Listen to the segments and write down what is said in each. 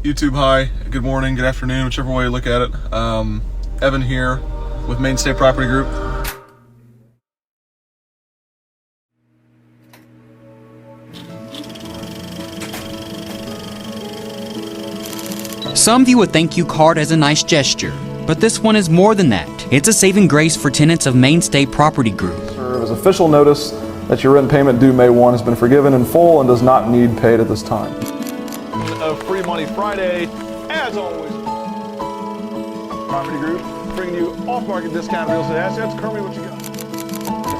YouTube, hi, good morning, good afternoon, whichever way you look at it. Evan here with Mainstay Property Group. Some view a thank you card as a nice gesture, but this one is more than that. It's a saving grace for tenants of Mainstay Property Group. Serve as official notice that your rent payment due May 1 has been forgiven in full and does not need paid at this time. Of Free Money Friday, as always, Property Group bringing you off-market discount real estate assets. Currently, what you got? A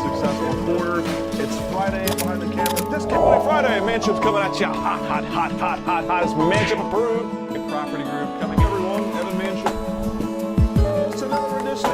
successful quarter. It's Friday behind the camera. Discount Money Friday. Manship's coming at you hot, hot, hot, hot, hot, hot. It's Manship approved. Property Group coming, everyone. Evan Manship. It's another edition.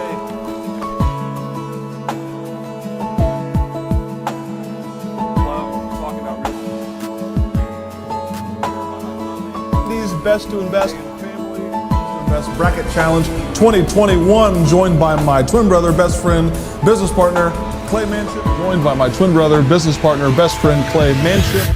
These best to invest family invest bracket challenge 2021, joined by my twin brother, best friend, business partner Clay Manship. Joined by my twin brother, business partner, best friend Clay Manship.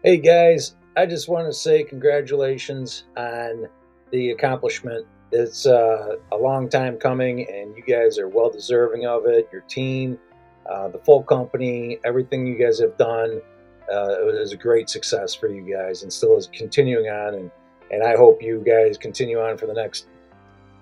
Hey guys, I just want to say congratulations on the accomplishment. It's a long time coming, and you guys are well deserving of it. Your team, the full company, everything you guys have done, it was a great success for you guys, and still is continuing on. And I hope you guys continue on for the next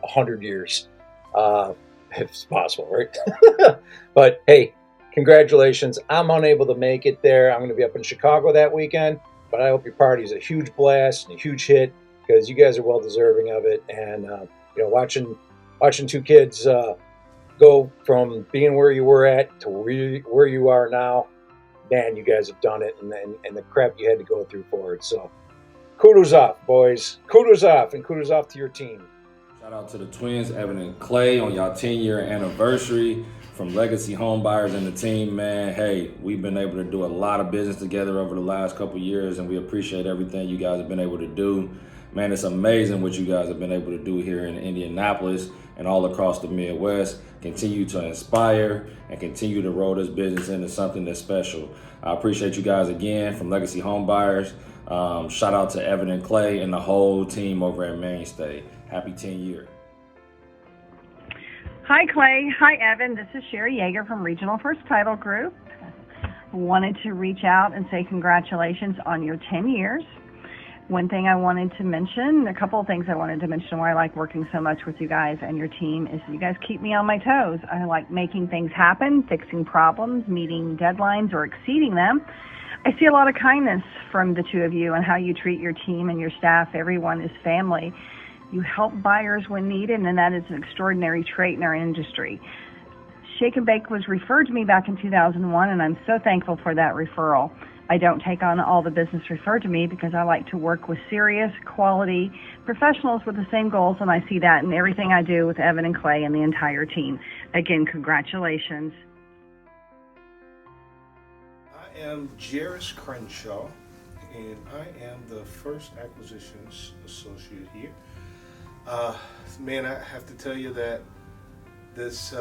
100 years, if it's possible, right? But hey, congratulations. I'm unable to make it there. I'm going to be up in Chicago that weekend, but I hope your party is a huge blast and a huge hit, because you guys are well deserving of it. And watching two kids go from being where you were at to where you are now, man, you guys have done it, and the crap you had to go through for it. So kudos off, boys. Kudos off, and kudos off to your team. Shout out to the twins, Evan and Clay, on y'all 10-year anniversary from Legacy Home Buyers and the team, man. Hey, we've been able to do a lot of business together over the last couple years, and we appreciate everything you guys have been able to do. Man, it's amazing what you guys have been able to do here in Indianapolis and all across the Midwest. Continue to inspire and continue to roll this business into something that's special. I appreciate you guys again from Legacy Home Buyers. Shout out to Evan and Clay and the whole team over at Mainstay. Happy 10 year. Hi, Clay. Hi, Evan. This is Sherry Yeager from Regional First Title Group. Wanted to reach out and say congratulations on your 10 years. One thing I wanted to mention, a couple of things I wanted to mention why I like working so much with you guys and your team, is you guys keep me on my toes. I like making things happen, fixing problems, meeting deadlines or exceeding them. I see a lot of kindness from the two of you and how you treat your team and your staff. Everyone is family. You help buyers when needed, and that is an extraordinary trait in our industry. Shake and Bake was referred to me back in 2001, and I'm so thankful for that referral. I don't take on all the business referred to me because I like to work with serious, quality professionals with the same goals, and I see that in everything I do with Evan and Clay and the entire team. Again, congratulations. I am Jairus Crenshaw, and I am the first acquisitions associate here. Man, I have to tell you that this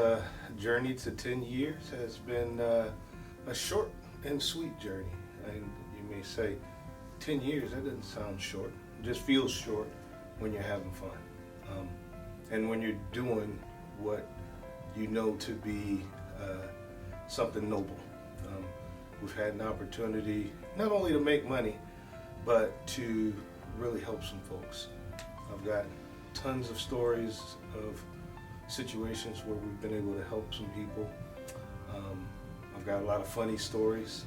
journey to 10 years has been a short and sweet journey. And you may say, 10 years, that doesn't sound short. It just feels short when you're having fun. And when you're doing what you know to be something noble. We've had an opportunity not only to make money, but to really help some folks. I've got tons of stories of situations where we've been able to help some people. I've got a lot of funny stories,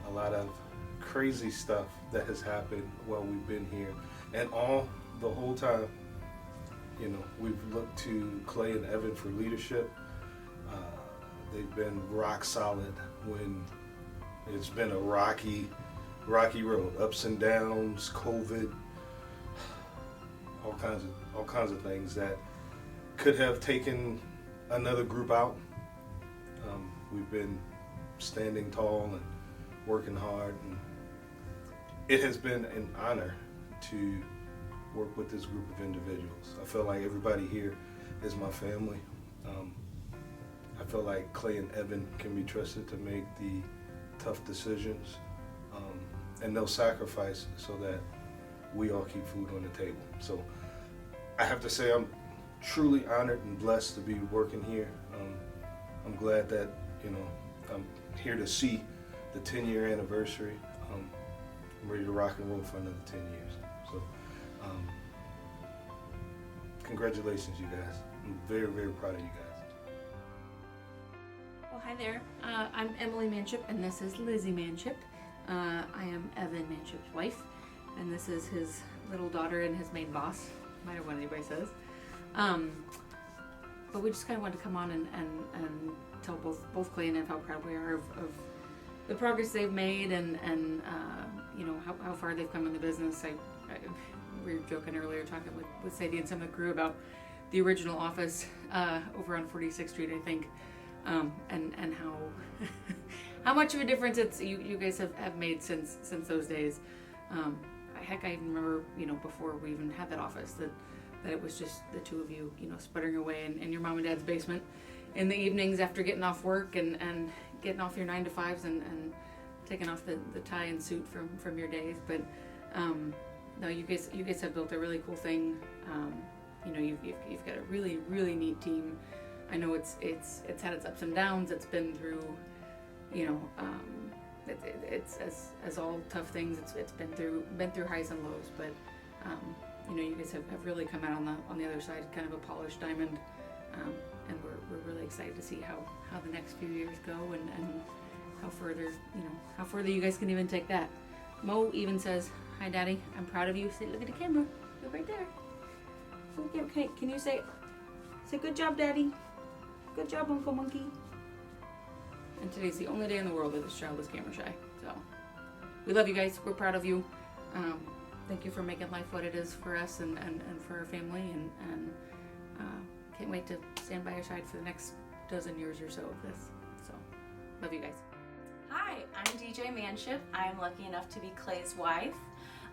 a lot of crazy stuff that has happened while we've been here. And the whole time, you know, we've looked to Clay and Evan for leadership. They've been rock solid when it's been a rocky road, ups and downs, COVID, all kinds of things that could have taken another group out. We've been standing tall and working hard, and it has been an honor to work with this group of individuals. I feel like everybody here is my family. I feel like Clay and Evan can be trusted to make the tough decisions, and they'll sacrifice so that we all keep food on the table. So I have to say I'm truly honored and blessed to be working here. I'm glad that, you know, I'm here to see the 10-year anniversary. I'm ready to rock and roll for another 10 years. So congratulations, you guys. I'm very, very proud of you guys. Well, hi there. I'm Emily Manship, and this is Lizzie Manship. I am Evan Manship's wife, and this is his little daughter and his main boss, no matter what anybody says. But we just kind of wanted to come on and tell both Clay and Ev how proud we are of the progress they've made, and you know, how far they've come in the business. We were joking earlier, talking with Sadie and some of the crew about the original office over on 46th Street, I think. And how how much of a difference you guys have made since those days. Heck, I even remember, you know, before we even had that office, that it was just the two of you, you know, sputtering away in your mom and dad's basement in the evenings after getting off work and getting off your 9 to 5s and taking off the tie and suit from your days. But no, you guys have built a really cool thing. You know, you've got a really, really neat team. I know it's had its ups and downs. It's been through, you know, it's as all tough things. It's been through highs and lows. But you know, you guys have really come out on the other side, kind of a polished diamond. And we're really excited to see how the next few years go and how further you guys can even take that. Mo even says, "Hi, Daddy. I'm proud of you." Say, look at the camera. Look right there. Okay, can you say good job, Daddy? Good job, Uncle Monkey. And today's the only day in the world that this child is camera shy. So we love you guys. We're proud of you. Thank you for making life what it is for us and for our family. And can't wait to stand by your side for the next dozen years or so of this. So love you guys. Hi, I'm DJ Manship. I'm lucky enough to be Clay's wife.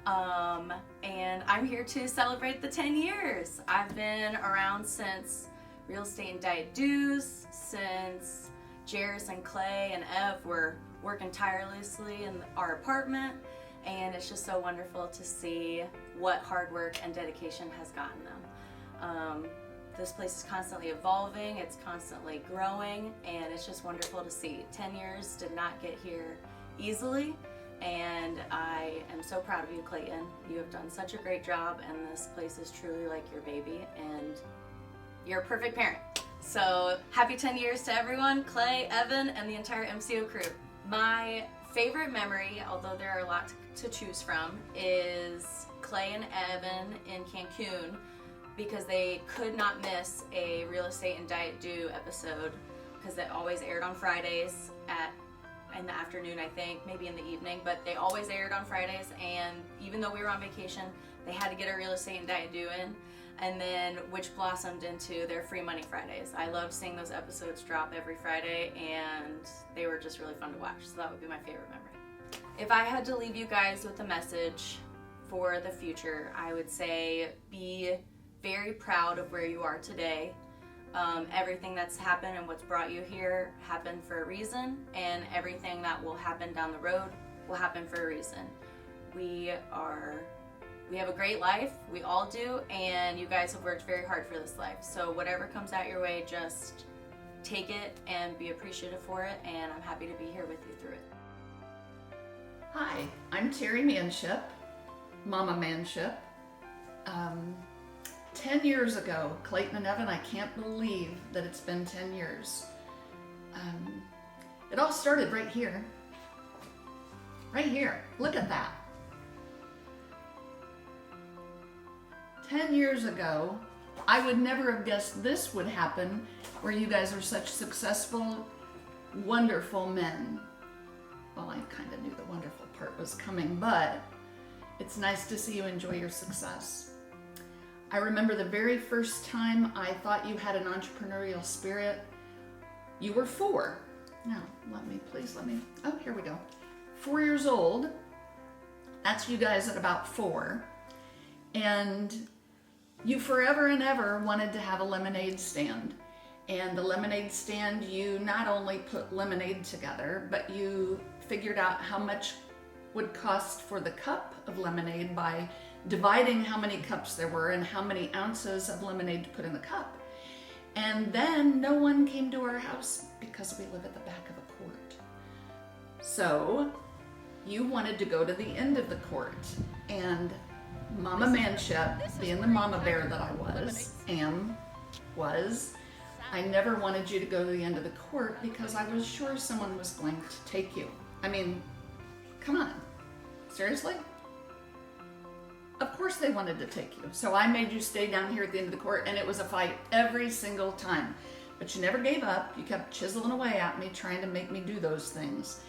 And I'm here to celebrate the 10 years. I've been around since Real Estate and Diet Dues, since Jairus and Clay and Ev were working tirelessly in our apartment, and it's just so wonderful to see what hard work and dedication has gotten them. This place is constantly evolving, it's constantly growing, and it's just wonderful to see. 10 years did not get here easily, and I am so proud of you, Clayton. You have done such a great job, and this place is truly like your baby, and you're a perfect parent. So happy 10 years to everyone, Clay, Evan, and the entire MCO crew. My favorite memory, although there are a lot to choose from, is Clay and Evan in Cancun, because they could not miss a Real Estate and Diet Do episode, because it always aired on Fridays in the afternoon, I think, maybe in the evening, but they always aired on Fridays, and even though we were on vacation, they had to get a Real Estate and Diet Do in, and then which blossomed into their Free Money Fridays. I loved seeing those episodes drop every Friday, and they were just really fun to watch, so that would be my favorite memory. If I had to leave you guys with a message for the future, I would say be very proud of where you are today. Everything that's happened and what's brought you here happened for a reason, and everything that will happen down the road will happen for a reason. We have a great life, we all do, and you guys have worked very hard for this life. So whatever comes out your way, just take it and be appreciative for it, and I'm happy to be here with you through it. Hi, I'm Terry Manship, Mama Manship. 10 years ago, Clayton and Evan, I can't believe that it's been 10 years. It all started right here. Right here. Look at that. 10 years ago, I would never have guessed this would happen, where you guys are such successful, wonderful men. Well, I kind of knew the wonderful part was coming, but it's nice to see you enjoy your success. I remember the very first time I thought you had an entrepreneurial spirit. You were 4. Now, please let me, oh, here we go. 4 years old. That's you guys at about 4. And you forever and ever wanted to have a lemonade stand. And the lemonade stand, you not only put lemonade together, but you figured out how much would cost for the cup of lemonade by dividing how many cups there were and how many ounces of lemonade to put in the cup. And then no one came to our house because we live at the back of a court. So you wanted to go to the end of the court, and Mama Manship, being the mama bear that I was, I never wanted you to go to the end of the court because I was sure someone was going to take you. I mean, come on, seriously? Of course they wanted to take you. So I made you stay down here at the end of the court, and it was a fight every single time. But you never gave up. You kept chiseling away at me, trying to make me do those things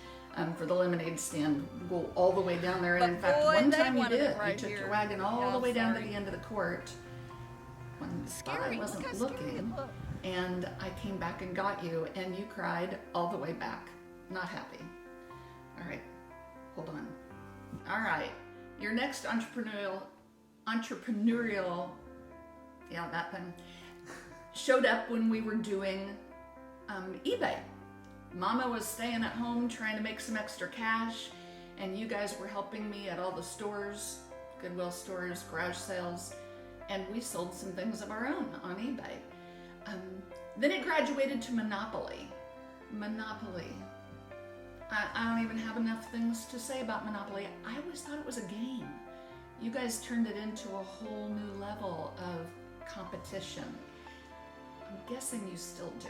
for the lemonade stand, go all the way down there. And in fact, one time you did. You took your wagon all the way down to the end of the court when I wasn't looking. And I came back and got you, and you cried all the way back. Not happy. All right, hold on. All right, your next entrepreneurial, yeah, that thing, showed up when we were doing eBay. Mama was staying at home trying to make some extra cash, and you guys were helping me at all the stores, Goodwill stores, garage sales, and we sold some things of our own on eBay. Then it graduated to Monopoly. Monopoly. I don't even have enough things to say about Monopoly. I always thought it was a game. You guys turned it into a whole new level of competition. I'm guessing you still do.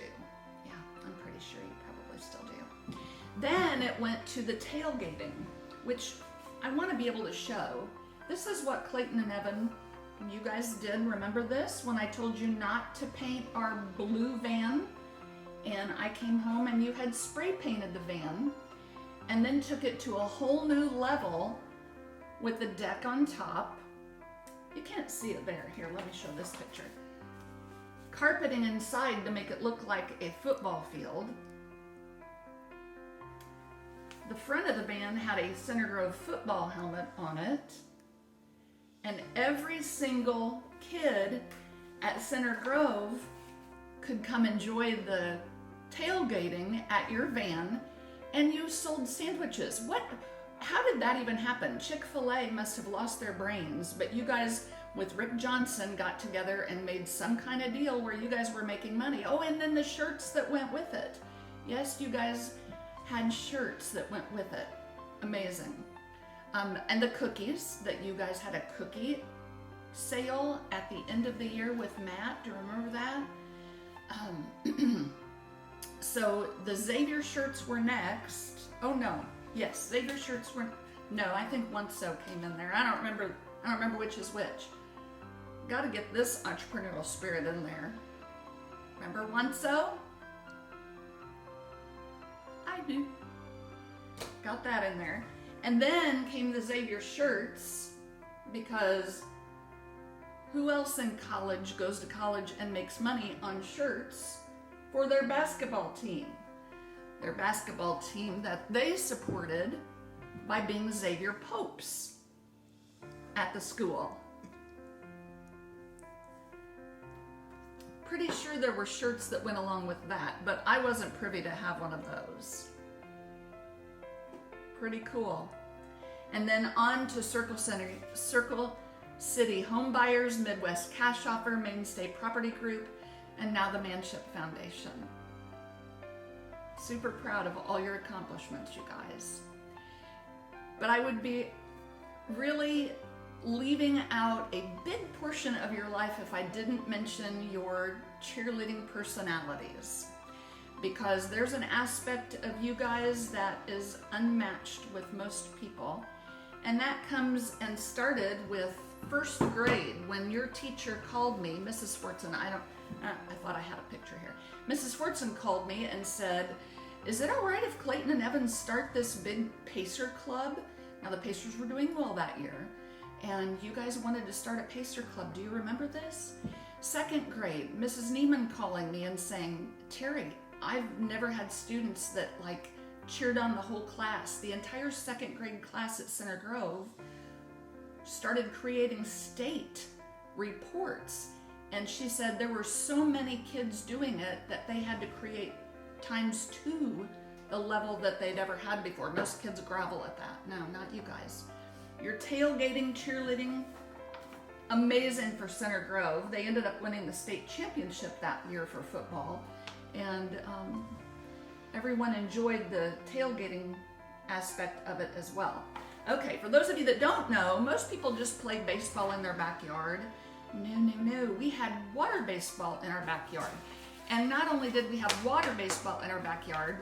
Yeah, I'm pretty sure you probably still do. Then it went to the tailgating, which I want to be able to show. This is what Clayton and Evan, you guys did. Remember this? When I told you not to paint our blue van, and I came home and you had spray painted the van, and then took it to a whole new level with the deck on top. You can't see it there. Here, let me show this picture. Carpeting inside to make it look like a football field. The front of the van had a Center Grove football helmet on it. And every single kid at Center Grove could come enjoy the tailgating at your van, and you sold sandwiches. How did that even happen? Chick-fil-A must have lost their brains, but you guys with Rick Johnson got together and made some kind of deal where you guys were making money. Oh, and then the shirts that went with it. Yes, you guys had shirts that went with it. Amazing. And the cookies, that you guys had a cookie sale at the end of the year with Matt. Do you remember that? So the Xavier shirts were next. Oh no, yes, Xavier shirts were, no, I think Once So came in there. I don't remember which is which. Gotta get this entrepreneurial spirit in there. Remember Once So? I do. Got that in there. And then came the Xavier shirts, because who else in college goes to college and makes money on shirts for their basketball team? Their basketball team that they supported by being Xavier Popes at the school. Pretty sure there were shirts that went along with that, but I wasn't privy to have one of those. Pretty cool. And then on to Circle City Home Buyers, Midwest Cash Offer, Mainstay Property Group, and now the Manship Foundation. Super proud of all your accomplishments, you guys. But I would be really leaving out a big portion of your life if I didn't mention your cheerleading personalities. because there's an aspect of you guys that is unmatched with most people. And that comes and started with first grade when your teacher called me, Mrs. Swartzen. I thought I had a picture here. Mrs. Swartzen called me and said, "Is it all right if Clayton and Evan start this big Pacer club?" Now the Pacers were doing well that year, and you guys wanted to start a Pacer club. Do you remember this? Second grade, Mrs. Neiman calling me and saying, "Terry, I've never had students that cheered on the whole class." The entire second grade class at Center Grove started creating state reports, and she said there were so many kids doing it that they had to create ×2 the level that they'd ever had before. Most kids grovel at that. No, not you guys. Your tailgating, cheerleading, amazing for Center Grove. They ended up winning the state championship that year for football, and everyone enjoyed the tailgating aspect of it as well. Okay, for those of you that don't know, most people just play baseball in their backyard. No. We had water baseball in our backyard. And not only did we have water baseball in our backyard,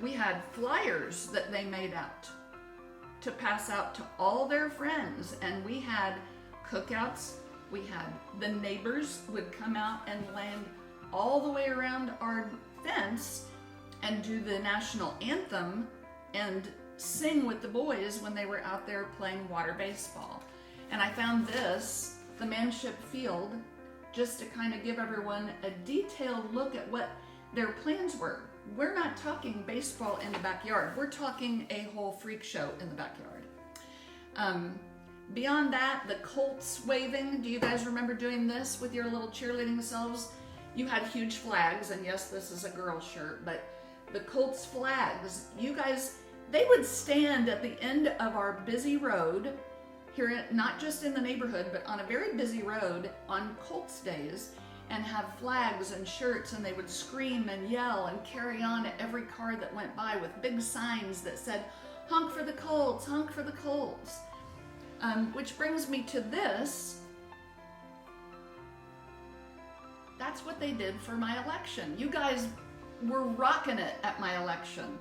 we had flyers that they made out to pass out to all their friends. And we had cookouts. We had the neighbors would come out and land all the way around our fence and do the national anthem and sing with the boys when they were out there playing water baseball. And I found this, the Manship Field, just to kind of give everyone a detailed look at what their plans were. We're not talking baseball in the backyard. We're talking a whole freak show in the backyard. Beyond that, the Colts waving. Do you guys remember doing this with your little cheerleading selves? You had huge flags, and yes, this is a girl shirt, but the Colts flags, you guys, they would stand at the end of our busy road here, not just in the neighborhood, but on a very busy road on Colts days, and have flags and shirts, and they would scream and yell and carry on at every car that went by with big signs that said, "Honk for the Colts, honk for the Colts." Which brings me to this. That's what they did for my election. You guys were rocking it at my election,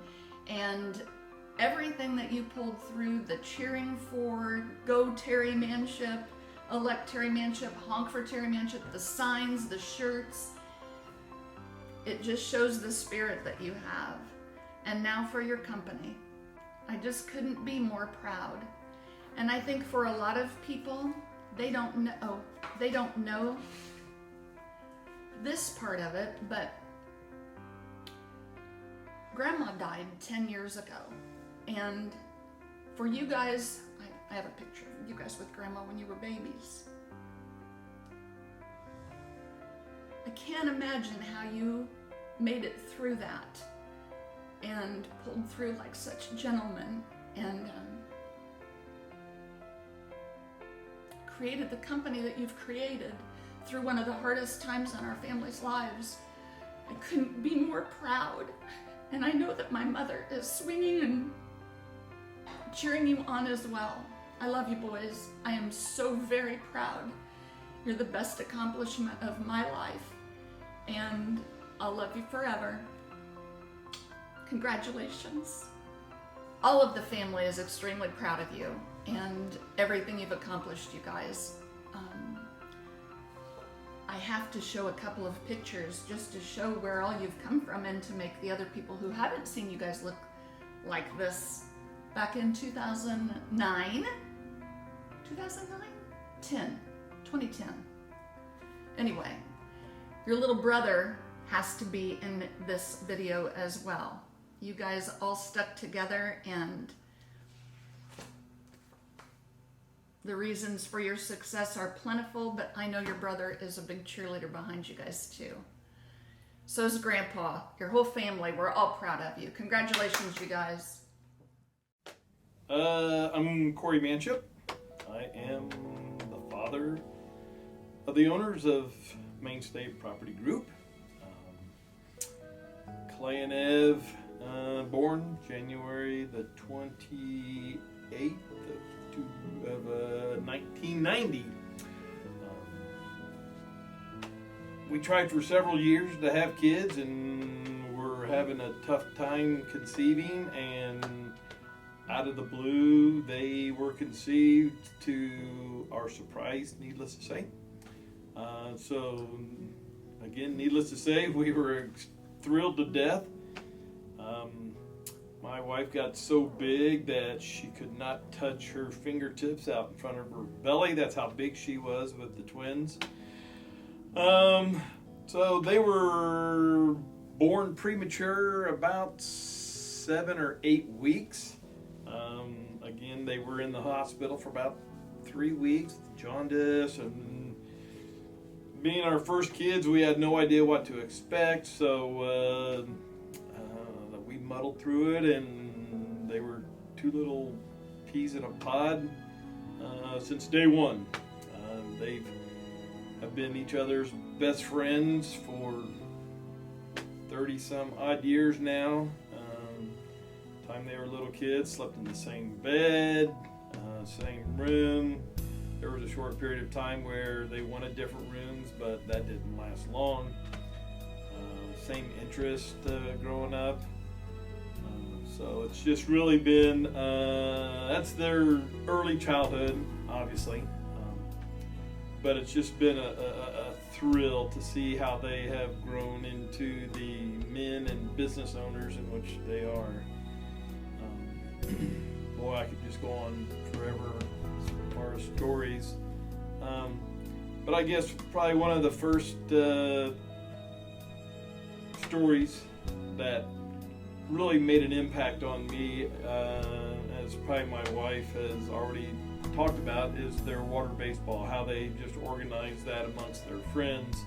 and everything that you pulled through, the cheering for Go Terry Manship, elect Terry Manship, honk for Terry Manship, the signs, the shirts, it just shows the spirit that you have. And now for your company. I just couldn't be more proud. And I think for a lot of people, they don't know this part of it, but Grandma died 10 years ago. And for you guys, I have a picture of you guys with Grandma when you were babies. I can't imagine how you made it through that and pulled through like such gentlemen and created the company that you've created through one of the hardest times in our family's lives. I couldn't be more proud. And I know that my mother is swinging and cheering you on as well. I love you boys. I am so very proud. You're the best accomplishment of my life, and I'll love you forever. Congratulations. All of the family is extremely proud of you and everything you've accomplished, you guys. I have to show a couple of pictures just to show where all you've come from and to make the other people who haven't seen you guys look like this back in 2009? 2010. Anyway, your little brother has to be in this video as well. You guys all stuck together, and the reasons for your success are plentiful, but I know your brother is a big cheerleader behind you guys too. So is Grandpa, your whole family. We're all proud of you. Congratulations, you guys. I'm Corey Manship. I am the father of the owners of Mainstay Property Group. Clay and Ev, born January the 28th of 1990. We tried for several years to have kids, and having a tough time conceiving, and out of the blue, they were conceived to our surprise, needless to say. So, again, needless to say, we were thrilled to death. My wife got so big that she could not touch her fingertips out in front of her belly. That's how big she was with the twins. So they were born premature about 7 or 8 weeks. Again, they were in the hospital for about 3 weeks, jaundice, and being our first kids, we had no idea what to expect, so we muddled through it, and they were 2 little peas in a pod since day one. They have been each other's best friends for 30 some odd years now. Time they were little kids, slept in the same bed, same room. There was a short period of time where they wanted different rooms, but that didn't last long. Same interest growing up. So it's just really been, that's their early childhood, obviously. But it's just been a thrill to see how they have grown into the men and business owners in which they are. Boy, I could just go on forever as far as stories. But I guess probably one of the first stories that really made an impact on me, as probably my wife has already talked about, is their water baseball, how they just organized that amongst their friends.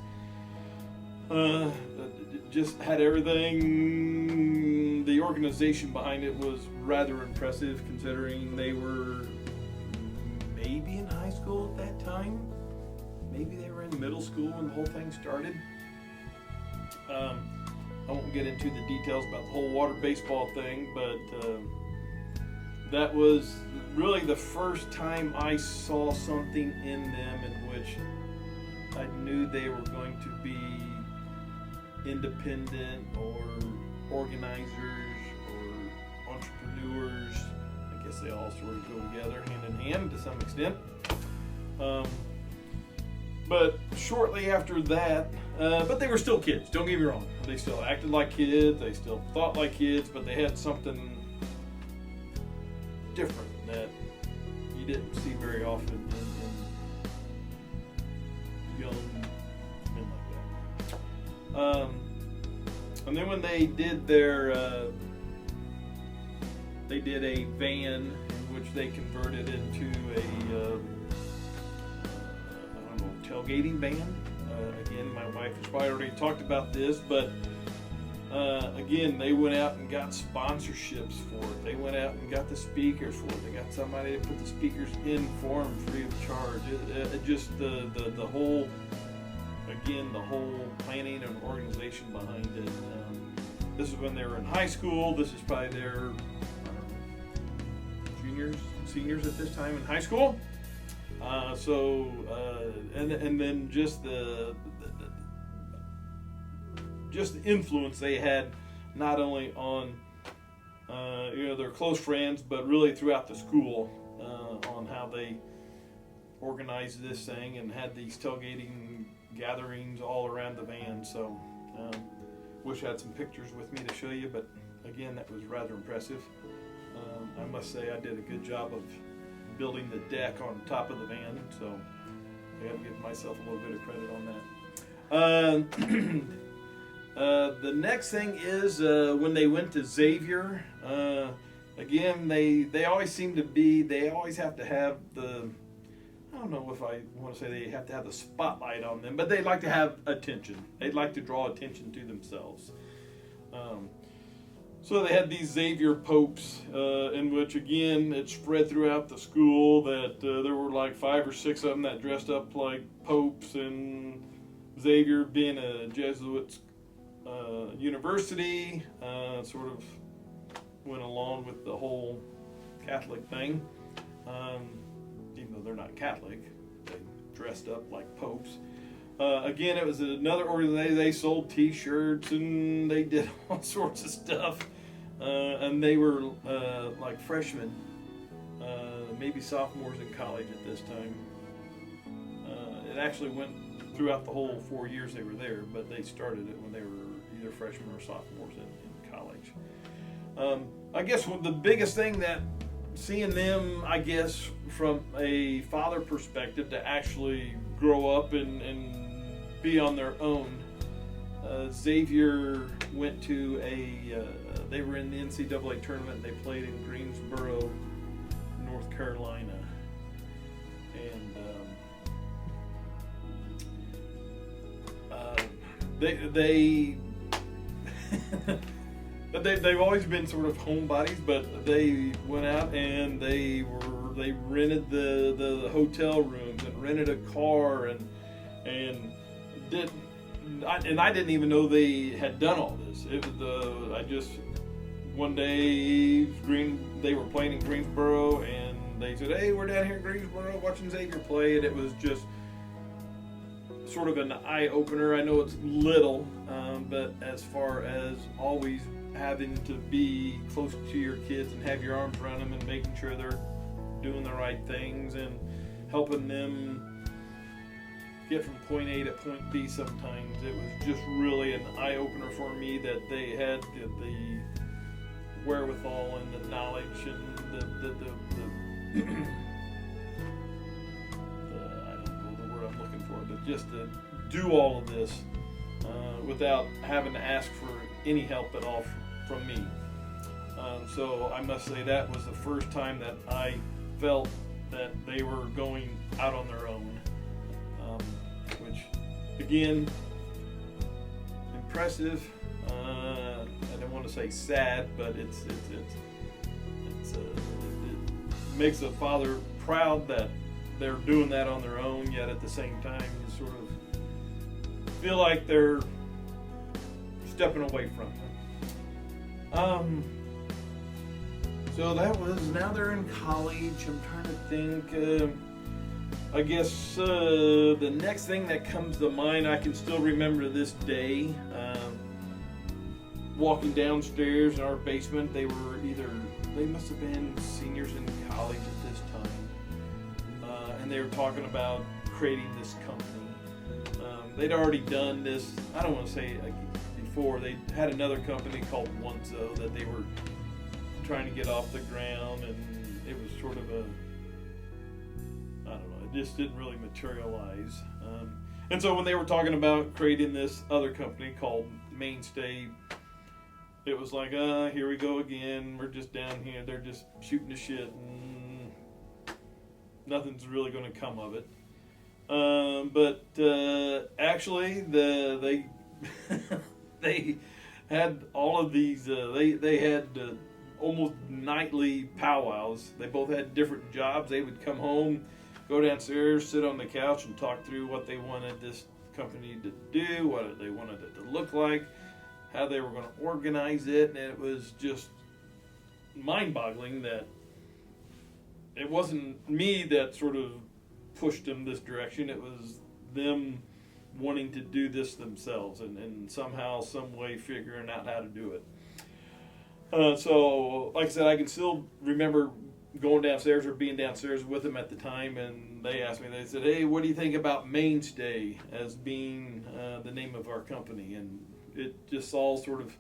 Just had everything. The organization behind it was rather impressive, considering they were maybe in high school at that time. Maybe they were in middle school when the whole thing started. I won't get into the details about the whole water baseball thing, but that was really the first time I saw something in them in which I knew they were going to be independent or organizers or entrepreneurs. I guess they all sort of go together hand in hand to some extent. But shortly after that, but they were still kids, don't get me wrong. They still acted like kids, they still thought like kids, but they had something different that you didn't see very often in young men like that. And then when they did their, they did a van in which they converted into a, tailgating van. Again, my wife has probably already talked about this, but again, they went out and got sponsorships for it. They went out and got the speakers for it. They got somebody to put the speakers in for them free of charge. It just the whole, again, the whole planning and organization behind it. This is when they were in high school. This is probably their juniors, seniors at this time in high school. And then just the influence they had, not only on their close friends, but really throughout the school, on how they organized this thing and had these tailgating gatherings all around the van. So wish I had some pictures with me to show you, but again, that was rather impressive. I must say I did a good job of building the deck on top of the van, so I have to give myself a little bit of credit on that. The next thing is when they went to Xavier. Again, they always seem to be, they always have to have the, I don't know if I want to say they have to have the spotlight on them, but they like to have attention. They'd like to draw attention to themselves. So they had these Xavier popes, in which, again, it spread throughout the school that there were like 5 or 6 of them that dressed up like popes, and Xavier, being a Jesuit university, sort of went along with the whole Catholic thing. Even though they're not Catholic, they dressed up like popes. Again, it was another organization. They sold T-shirts and they did all sorts of stuff. And they were like freshmen, maybe sophomores in college at this time. It actually went throughout the whole 4 years they were there, but they started it when they were either freshmen or sophomores in college. I guess the biggest thing that seeing them, I guess, from a father perspective, to actually grow up and be on their own. Xavier went to they were in the NCAA tournament. They played in Greensboro, North Carolina, and they've always been sort of homebodies, but they went out and they rented the hotel rooms and rented a car and I didn't even know they had done all this. It was one day they were playing in Greensboro and they said, "Hey, we're down here in Greensboro watching Xavier play," and it was just sort of an eye opener. I know it's little, but as far as always having to be close to your kids and have your arms around them and making sure they're doing the right things and helping them get from point A to point B sometimes. It was just really an eye-opener for me that they had the wherewithal and the knowledge and the I don't know the word I'm looking for, but just to do all of this without having to ask for any help at all from me. So I must say that was the first time that I felt that they were going out on their own. Which, again, impressive. I don't want to say sad, but it makes a father proud that they're doing that on their own. Yet at the same time, you sort of feel like they're stepping away from them. So that was. Now they're in college. I'm trying to think. I guess the next thing that comes to mind, I can still remember this day, walking downstairs in our basement. They must have been seniors in college at this time, and they were talking about creating this company. They'd already done this, I don't want to say before, they had another company called Onzo that they were trying to get off the ground, and it was sort of just didn't really materialize. And so when they were talking about creating this other company called Mainstay, it was like, here we go again. We're just down here. They're just shooting the shit, and nothing's really going to come of it. But actually, they they had all of these. They had almost nightly powwows. They both had different jobs. They would come home, go downstairs, sit on the couch, and talk through what they wanted this company to do, what they wanted it to look like, how they were going to organize it, and it was just mind-boggling that it wasn't me that sort of pushed them this direction. It was them wanting to do this themselves and somehow, some way figuring out how to do it. So, like I said, I can still remember going downstairs or being downstairs with them at the time, and they asked me, they said, "Hey, what do you think about Mainstay as being the name of our company?" And it just all sort of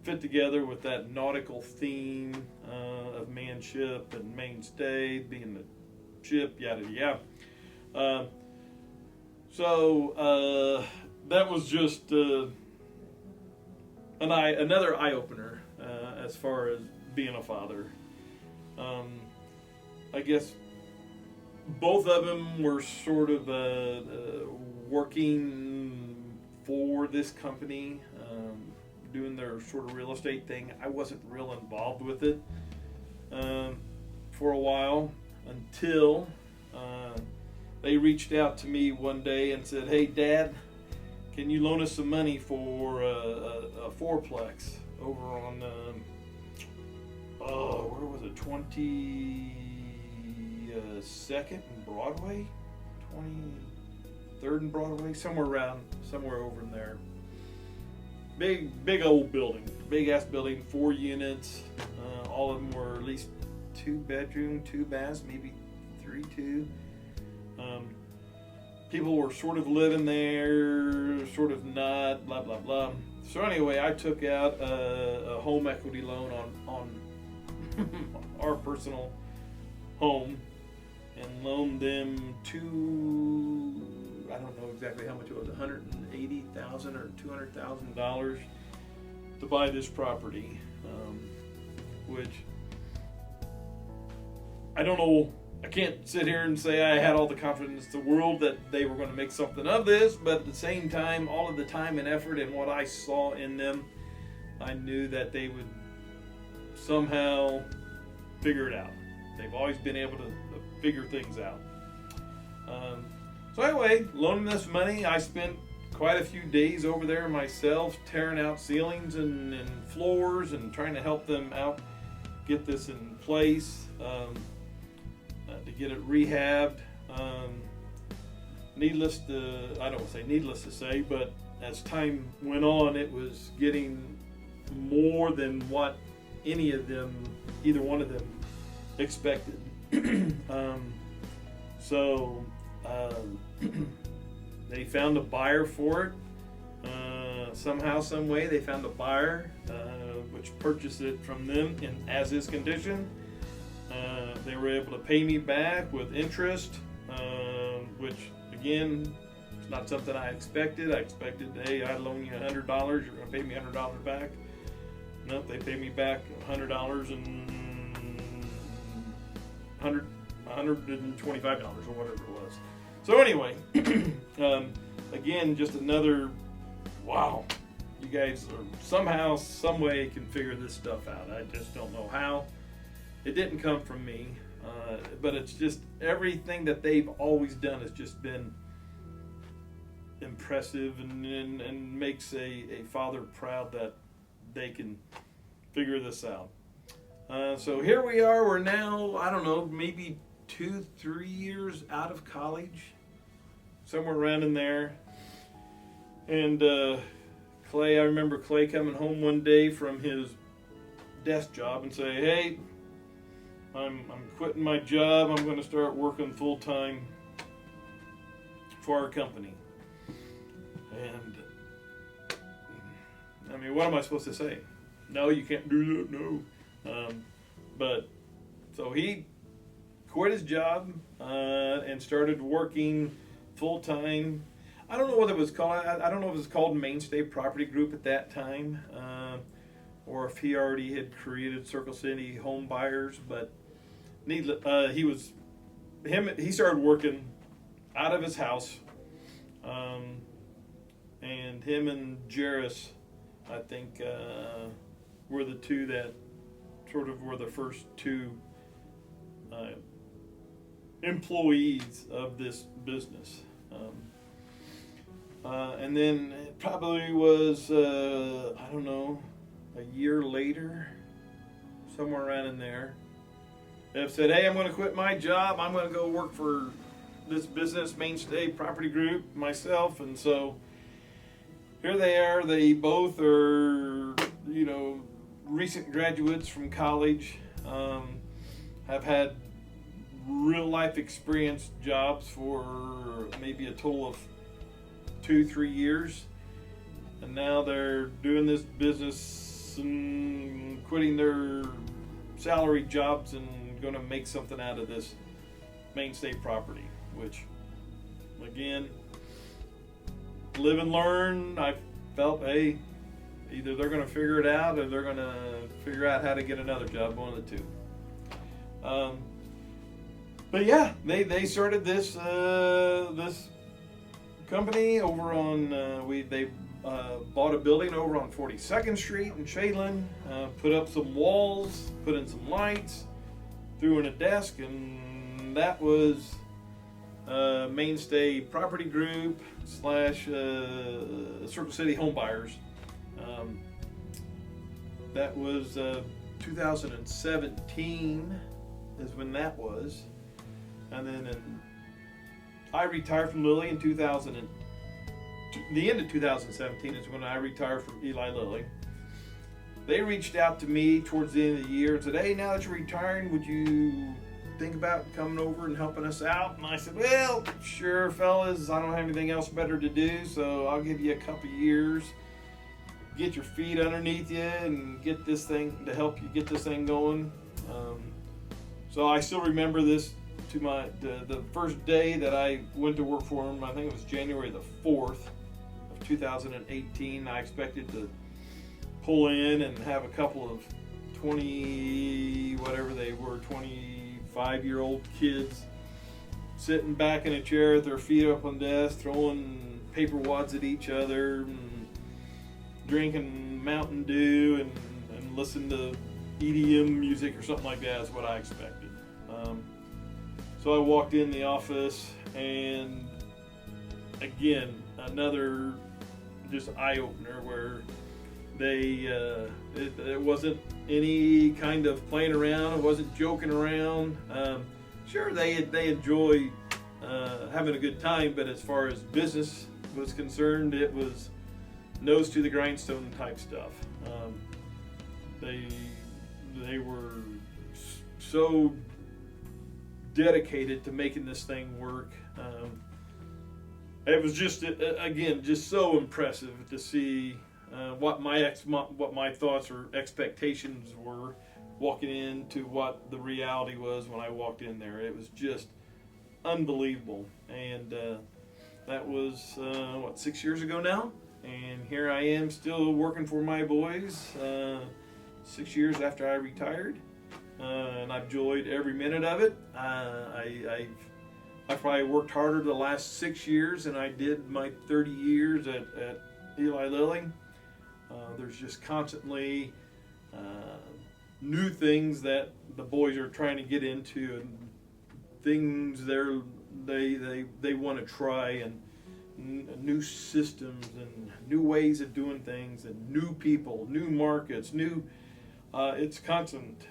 fit together with that nautical theme of manship and mainstay, being the ship, yada yada. So that was just another eye-opener as far as being a father. I guess both of them were sort of working for this company, doing their sort of real estate thing. I wasn't real involved with it for a while until they reached out to me one day and said, "Hey, Dad, can you loan us some money for a fourplex over on where was it, 22nd and Broadway? 3rd and Broadway, somewhere over in there. Big old building, big ass building, 4 units. All of them were at least 2 bedroom, 2 baths, maybe 3, 2. People were sort of living there, sort of not, blah, blah, blah. So anyway, I took out a home equity loan on our personal home and loaned them I don't know exactly how much it was, $180,000 or $200,000 to buy this property, which I don't know. I can't sit here and say I had all the confidence in the world that they were going to make something of this, but at the same time, all of the time and effort and what I saw in them, I knew that they would somehow figure it out. They've always been able to figure things out. So anyway, loaning this money, I spent quite a few days over there myself, tearing out ceilings and floors and trying to help them out get this in place. To get it rehabbed. Needless to say, but as time went on, it was getting more than what either one of them expected. So they found a buyer for it. Somehow, some way, they found a buyer which purchased it from them in as-is condition. They were able to pay me back with interest, which again, it's not something I expected. I expected, hey, I loan you $100, you're going to pay me $100 back. Nope, they paid me back $100 and $125 or whatever it was. So anyway, again, just another, wow, you guys are somehow, some way can figure this stuff out. I just don't know how. It didn't come from me, but it's just everything that they've always done has just been impressive and makes a father proud that they can figure this out. So here we are. We're now, I don't know, maybe 2-3 years out of college, somewhere around in there. And Clay, I remember Clay coming home one day from his desk job and say, hey, I'm quitting my job. I'm going to start working full time for our company. And I mean, what am I supposed to say? No, you can't do that. No. But so he quit his job and started working full time. I don't know what it was called. I don't know if it was called Mainstay Property Group at that time, or if he already had created Circle City Home Buyers. But he started working out of his house, and him and Jairus, I think, were the two that sort of were the first two employees of this business. And then it probably was, I don't know, a year later, somewhere around in there, they've said, hey, I'm going to quit my job. I'm going to go work for this business, Mainstay Property Group, myself. And so here they are. They both are, recent graduates from college, have had real life experience jobs for maybe a total of 2-3 years. And now they're doing this business and quitting their salary jobs and going to make something out of this Mainstay property, which again, live and learn. I felt, hey, either they're going to figure it out or they're going to figure out how to get another job, one of the two. But yeah, they started this this company over on they bought a building over on 42nd Street in Shaylin, put up some walls, put in some lights, threw in a desk, and that was Mainstay Property Group / Circle City Home Buyers. That was 2017 is when that was. And then in I retired from Lilly in the end of 2017 is when I retired from Eli Lilly. They reached out to me towards the end of the year and said, hey, now that you're retiring, would you think about coming over and helping us out? And I said, well, sure, fellas, I don't have anything else better to do, so I'll give you a couple years, get your feet underneath you and get this thing to help you get this thing going. So I still remember this to the first day that I went to work for them. I think it was January the 4th of 2018. I expected to pull in and have a couple of 25-year-old kids sitting back in a chair with their feet up on the desk, throwing paper wads at each other, and drinking Mountain Dew and listening to EDM music or something like that is what I expected. So I walked in the office, and again, another just eye-opener where it wasn't any kind of playing around, it wasn't joking around. Sure, they enjoy having a good time, but as far as business was concerned, it was nose to the grindstone type stuff. They were so dedicated to making this thing work. It was just, again, just so impressive to see what my thoughts or expectations were walking into what the reality was when I walked in there. It was just unbelievable. And that was 6 years ago now, and here I am still working for my boys 6 years after I retired, and I've enjoyed every minute of it. I probably worked harder the last 6 years than I did my 30 years at Eli Lilly. There's just constantly new things that the boys are trying to get into, and things they want to try, and new systems and new ways of doing things, and new people, new markets, it's constant.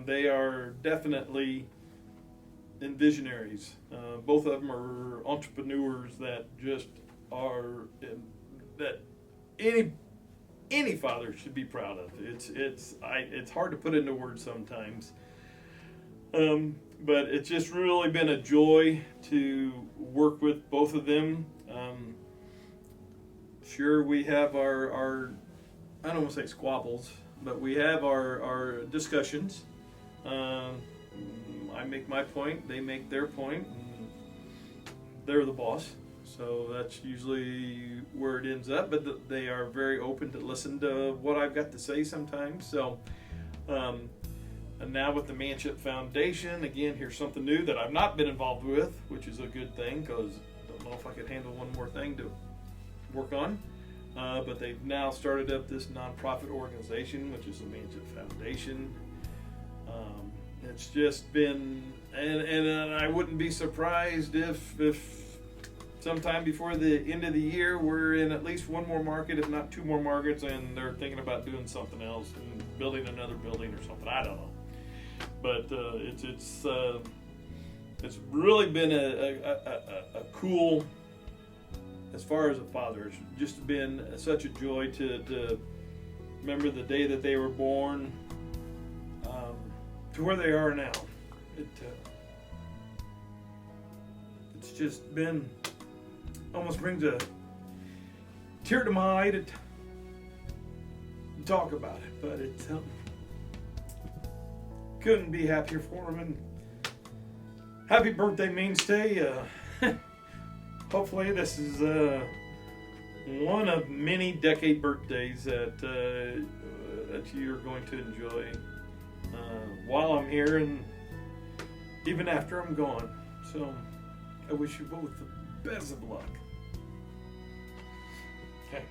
They are definitely visionaries. Both of them are entrepreneurs that just are that any father should be proud of. It's hard to put into words sometimes, but it's just really been a joy to work with both of them. Sure, we have our I don't want to say squabbles, but we have our discussions. I make my point, they make their point, and they're the boss. So that's usually where it ends up, but they are very open to listen to what I've got to say sometimes. So, and now with the Manship Foundation, again, here's something new that I've not been involved with, which is a good thing, because I don't know if I could handle one more thing to work on. But they've now started up this nonprofit organization, which is the Manship Foundation. It's just been, and I wouldn't be surprised if sometime before the end of the year we're in at least one more market, if not two more markets, and they're thinking about doing something else and building another building or something. I don't know, but it's really been a cool. As far as a father, it's just been such a joy to remember the day that they were born to where they are now. It's just been, almost brings a tear to my eye to talk about it, but it couldn't be happier for them. And happy birthday, Mainstay. Hopefully this is one of many decade birthdays that you're going to enjoy while I'm here and even after I'm gone. So I wish you both the best of luck. Okay.